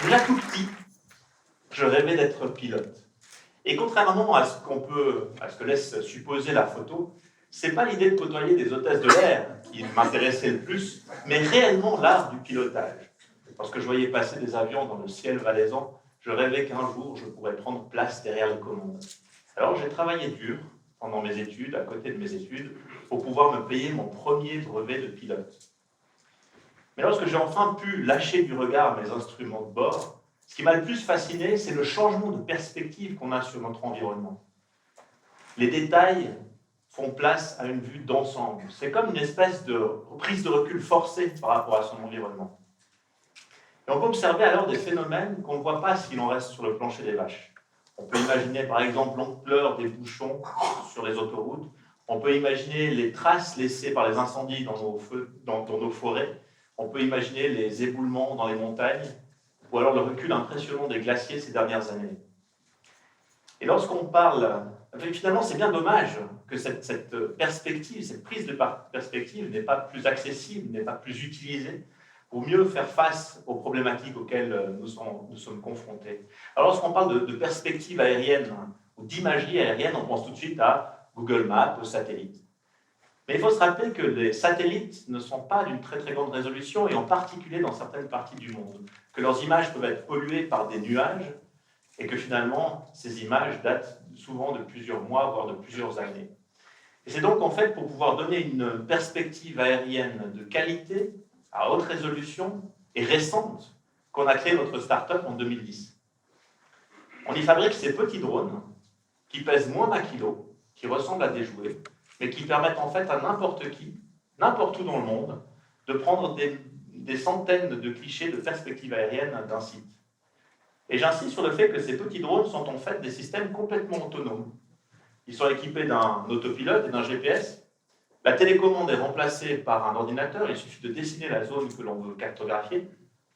Déjà tout petit, je rêvais d'être pilote. Et contrairement à ce que laisse supposer la photo, c'est pas l'idée de côtoyer des hôtesses de l'air qui m'intéressait le plus, mais réellement l'art du pilotage. Lorsque je voyais passer des avions dans le ciel valaisan, je rêvais qu'un jour je pourrais prendre place derrière les commandes. Alors j'ai travaillé dur pendant mes études, à côté de mes études, pour pouvoir me payer mon premier brevet de pilote. Mais lorsque j'ai enfin pu lâcher du regard mes instruments de bord, ce qui m'a le plus fasciné, c'est le changement de perspective qu'on a sur notre environnement. Les détails font place à une vue d'ensemble. C'est comme une espèce de prise de recul forcée par rapport à son environnement. Et on peut observer alors des phénomènes qu'on ne voit pas s'il en reste sur le plancher des vaches. On peut imaginer par exemple l'ampleur des bouchons sur les autoroutes. On peut imaginer les traces laissées par les incendies dans nos forêts. On peut imaginer les éboulements dans les montagnes, ou alors le recul impressionnant des glaciers ces dernières années. Et lorsqu'on parle, finalement c'est bien dommage que cette perspective, cette prise de perspective n'est pas plus accessible, n'est pas plus utilisée pour mieux faire face aux problématiques auxquelles nous sommes confrontés. Alors lorsqu'on parle de perspective aérienne ou d'imagerie aérienne, on pense tout de suite à Google Maps, aux satellites. Mais il faut se rappeler que les satellites ne sont pas d'une très très grande résolution, et en particulier dans certaines parties du monde, que leurs images peuvent être polluées par des nuages, et que finalement, ces images datent souvent de plusieurs mois, voire de plusieurs années. Et c'est donc en fait pour pouvoir donner une perspective aérienne de qualité, à haute résolution et récente, qu'on a créé notre start-up en 2010. On y fabrique ces petits drones qui pèsent moins d'un kilo, qui ressemblent à des jouets, mais qui permettent en fait à n'importe qui, n'importe où dans le monde, de prendre des centaines de clichés de perspectives aériennes d'un site. Et j'insiste sur le fait que ces petits drones sont en fait des systèmes complètement autonomes. Ils sont équipés d'un autopilote et d'un GPS. La télécommande est remplacée par un ordinateur. Il suffit de dessiner la zone que l'on veut cartographier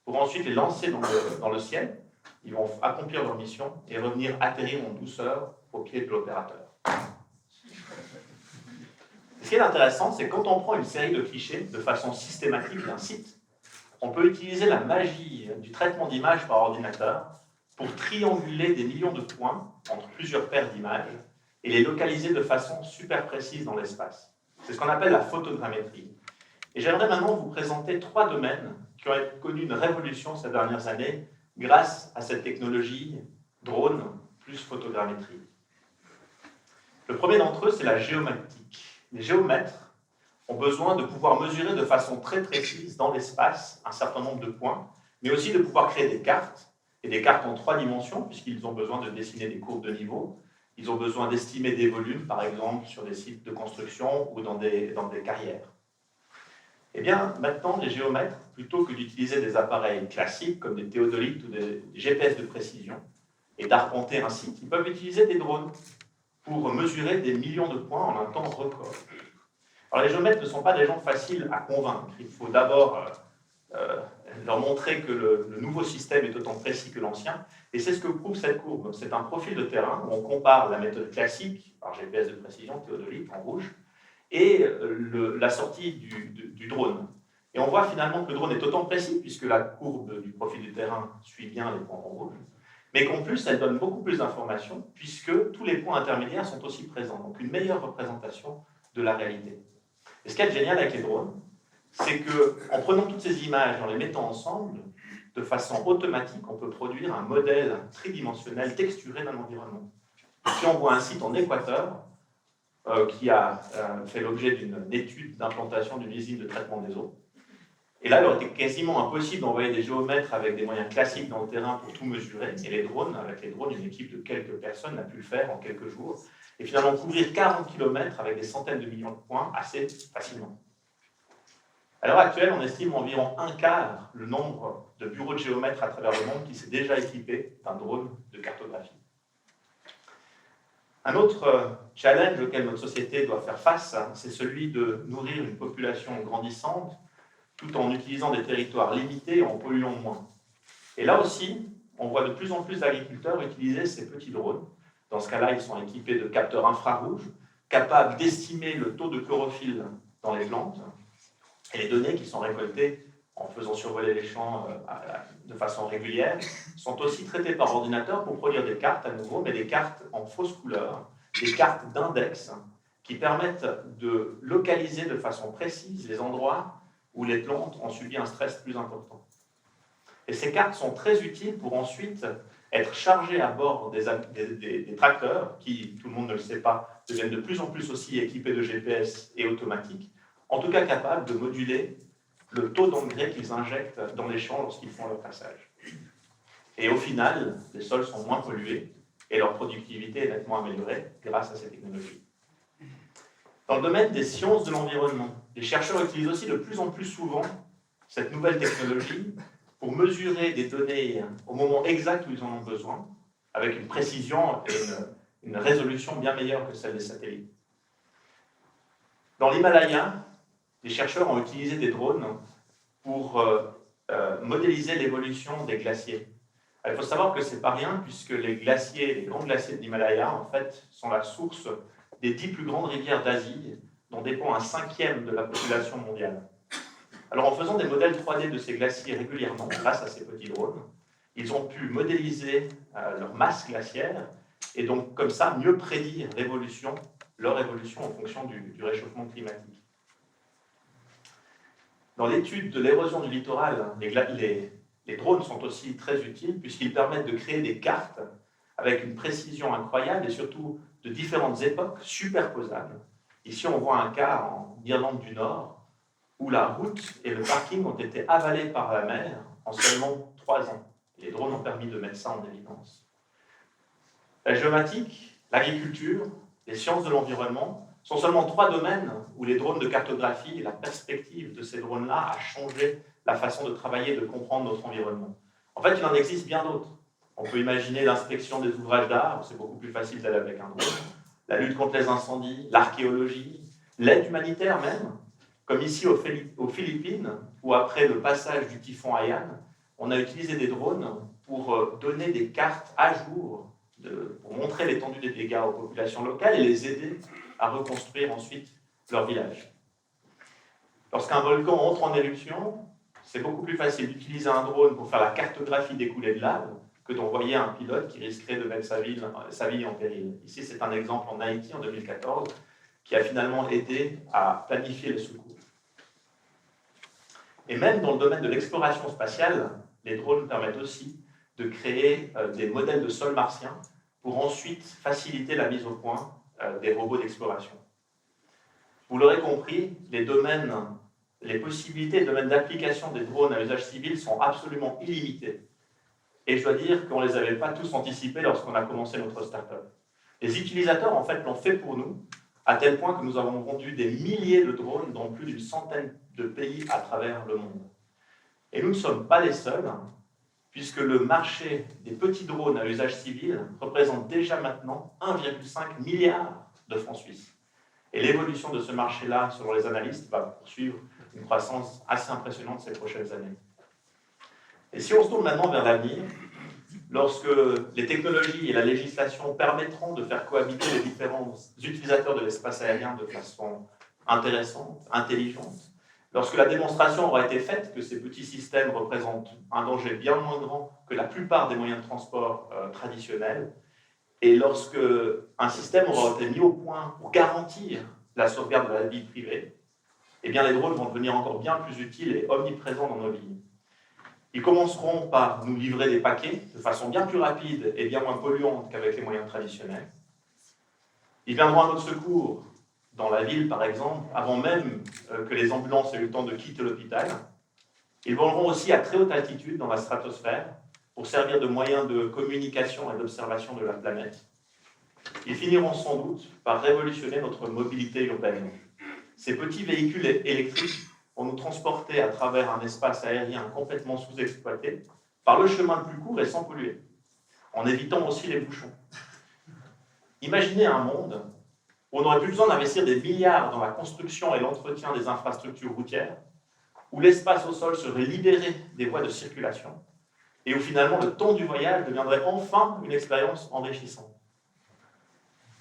pour ensuite les lancer dans le ciel. Ils vont accomplir leur mission et revenir atterrir en douceur au pied de l'opérateur. Ce qui est intéressant, c'est que quand on prend une série de clichés de façon systématique d'un site, on peut utiliser la magie du traitement d'images par ordinateur pour trianguler des millions de points entre plusieurs paires d'images et les localiser de façon super précise dans l'espace. C'est ce qu'on appelle la photogrammétrie. Et j'aimerais maintenant vous présenter 3 domaines qui ont connu une révolution ces dernières années grâce à cette technologie drone plus photogrammétrie. Le premier d'entre eux, c'est la géomatique. Les géomètres ont besoin de pouvoir mesurer de façon très précise dans l'espace un certain nombre de points, mais aussi de pouvoir créer des cartes, et des cartes en 3 dimensions, puisqu'ils ont besoin de dessiner des courbes de niveau. Ils ont besoin d'estimer des volumes, par exemple, sur des sites de construction ou dans des carrières. Eh bien, maintenant, les géomètres, plutôt que d'utiliser des appareils classiques, comme des théodolites ou des GPS de précision, et d'arpenter un site, ils peuvent utiliser des drones pour mesurer des millions de points en un temps record. Alors, les géomètres ne sont pas des gens faciles à convaincre. Il faut d'abord leur montrer que le nouveau système est autant précis que l'ancien, et c'est ce que prouve cette courbe. C'est un profil de terrain où on compare la méthode classique, par GPS de précision, théodolite en rouge, et la sortie du drone. Et on voit finalement que le drone est autant précis, puisque la courbe du profil du terrain suit bien les points en rouge, mais qu'en plus, elle donne beaucoup plus d'informations, puisque tous les points intermédiaires sont aussi présents, donc une meilleure représentation de la réalité. Et ce qui est génial avec les drones, c'est qu'en prenant toutes ces images et en les mettant ensemble, de façon automatique, on peut produire un modèle tridimensionnel texturé d'un environnement. Si on voit un site en Équateur, qui a fait l'objet d'une étude d'implantation d'une usine de traitement des eaux, et là, il aurait été quasiment impossible d'envoyer des géomètres avec des moyens classiques dans le terrain pour tout mesurer, et avec les drones, une équipe de quelques personnes a pu le faire en quelques jours, et finalement couvrir 40 km avec des centaines de millions de points assez facilement. À l'heure actuelle, on estime environ un quart le nombre de bureaux de géomètres à travers le monde qui s'est déjà équipé d'un drone de cartographie. Un autre challenge auquel notre société doit faire face, c'est celui de nourrir une population grandissante tout en utilisant des territoires limités et en polluant moins. Et là aussi, on voit de plus en plus d'agriculteurs utiliser ces petits drones. Dans ce cas-là, ils sont équipés de capteurs infrarouges, capables d'estimer le taux de chlorophylle dans les plantes, et les données qui sont récoltées en faisant survoler les champs de façon régulière, sont aussi traités par ordinateur pour produire des cartes à nouveau, mais des cartes en fausse couleur, des cartes d'index qui permettent de localiser de façon précise les endroits où les plantes ont subi un stress plus important. Et ces cartes sont très utiles pour ensuite être chargées à bord des tracteurs, qui, tout le monde ne le sait pas, deviennent de plus en plus aussi équipés de GPS et automatiques, en tout cas capables de moduler le taux d'engrais qu'ils injectent dans les champs lorsqu'ils font leur passage. Et au final, les sols sont moins pollués et leur productivité est nettement améliorée grâce à ces technologies. Dans le domaine des sciences de l'environnement, les chercheurs utilisent aussi de plus en plus souvent cette nouvelle technologie pour mesurer des données au moment exact où ils en ont besoin, avec une précision et une résolution bien meilleure que celle des satellites. Dans l'Himalaya, les chercheurs ont utilisé des drones pour modéliser l'évolution des glaciers. Alors, il faut savoir que ce n'est pas rien, puisque les grands glaciers de l'Himalaya, en fait, sont la source des 10 plus grandes rivières d'Asie, dont dépend un 1/5 de la population mondiale. Alors, en faisant des modèles 3D de ces glaciers régulièrement, grâce à ces petits drones, ils ont pu modéliser leur masse glaciaire et donc, comme ça, mieux prédire leur évolution en fonction du réchauffement climatique. Dans l'étude de l'érosion du littoral, les drones sont aussi très utiles puisqu'ils permettent de créer des cartes avec une précision incroyable et surtout de différentes époques superposables. Ici, on voit un cas en Irlande du Nord où la route et le parking ont été avalés par la mer en seulement 3 ans. Les drones ont permis de mettre ça en évidence. La géomatique, l'agriculture, les sciences de l'environnement sont seulement 3 domaines où les drones de cartographie et la perspective de ces drones-là a changé la façon de travailler et de comprendre notre environnement. En fait, il en existe bien d'autres. On peut imaginer l'inspection des ouvrages d'art, c'est beaucoup plus facile d'aller avec un drone, la lutte contre les incendies, l'archéologie, l'aide humanitaire même, comme ici aux Philippines, où après le passage du typhon Haiyan, on a utilisé des drones pour donner des cartes à jour, pour montrer l'étendue des dégâts aux populations locales et les aider à reconstruire ensuite leur village. Lorsqu'un volcan entre en éruption, c'est beaucoup plus facile d'utiliser un drone pour faire la cartographie des coulées de lave que d'envoyer un pilote qui risquerait de mettre sa vie en péril. Ici, c'est un exemple en Haïti en 2014 qui a finalement aidé à planifier les secours. Et même dans le domaine de l'exploration spatiale, les drones permettent aussi de créer des modèles de sol martien pour ensuite faciliter la mise au point des robots d'exploration. Vous l'aurez compris, les possibilités, les domaines d'application des drones à usage civil sont absolument illimités. Et je dois dire qu'on ne les avait pas tous anticipés lorsqu'on a commencé notre start-up. Les utilisateurs, en fait, l'ont fait pour nous, à tel point que nous avons vendu des milliers de drones dans plus d'une centaine de pays à travers le monde. Et nous ne sommes pas les seuls, puisque le marché des petits drones à usage civil représente déjà maintenant 1,5 milliard de francs suisses. Et l'évolution de ce marché-là, selon les analystes, va poursuivre une croissance assez impressionnante ces prochaines années. Et si on se tourne maintenant vers l'avenir, lorsque les technologies et la législation permettront de faire cohabiter les différents utilisateurs de l'espace aérien de façon intéressante, intelligente, lorsque la démonstration aura été faite que ces petits systèmes représentent un danger bien moins grand que la plupart des moyens de transport traditionnels, et lorsque un système aura été mis au point pour garantir la sauvegarde de la vie privée, eh bien les drones vont devenir encore bien plus utiles et omniprésents dans nos vies. Ils commenceront par nous livrer des paquets de façon bien plus rapide et bien moins polluante qu'avec les moyens traditionnels. Ils viendront à notre secours dans la ville, par exemple, avant même que les ambulances aient eu le temps de quitter l'hôpital. Ils voleront aussi à très haute altitude dans la stratosphère pour servir de moyen de communication et d'observation de la planète. Ils finiront sans doute par révolutionner notre mobilité urbaine. Ces petits véhicules électriques vont nous transporter à travers un espace aérien complètement sous-exploité par le chemin le plus court et sans polluer, en évitant aussi les bouchons. Imaginez un monde où on n'aurait plus besoin d'investir des milliards dans la construction et l'entretien des infrastructures routières, où l'espace au sol serait libéré des voies de circulation, et où finalement le temps du voyage deviendrait enfin une expérience enrichissante.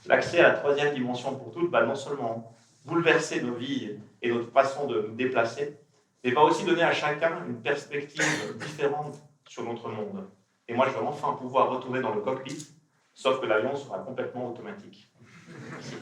L'accès à la troisième dimension pour toutes va non seulement bouleverser nos vies et notre façon de nous déplacer, mais va aussi donner à chacun une perspective différente sur notre monde. Et moi, je vais enfin pouvoir retourner dans le cockpit, sauf que l'avion sera complètement automatique. Merci.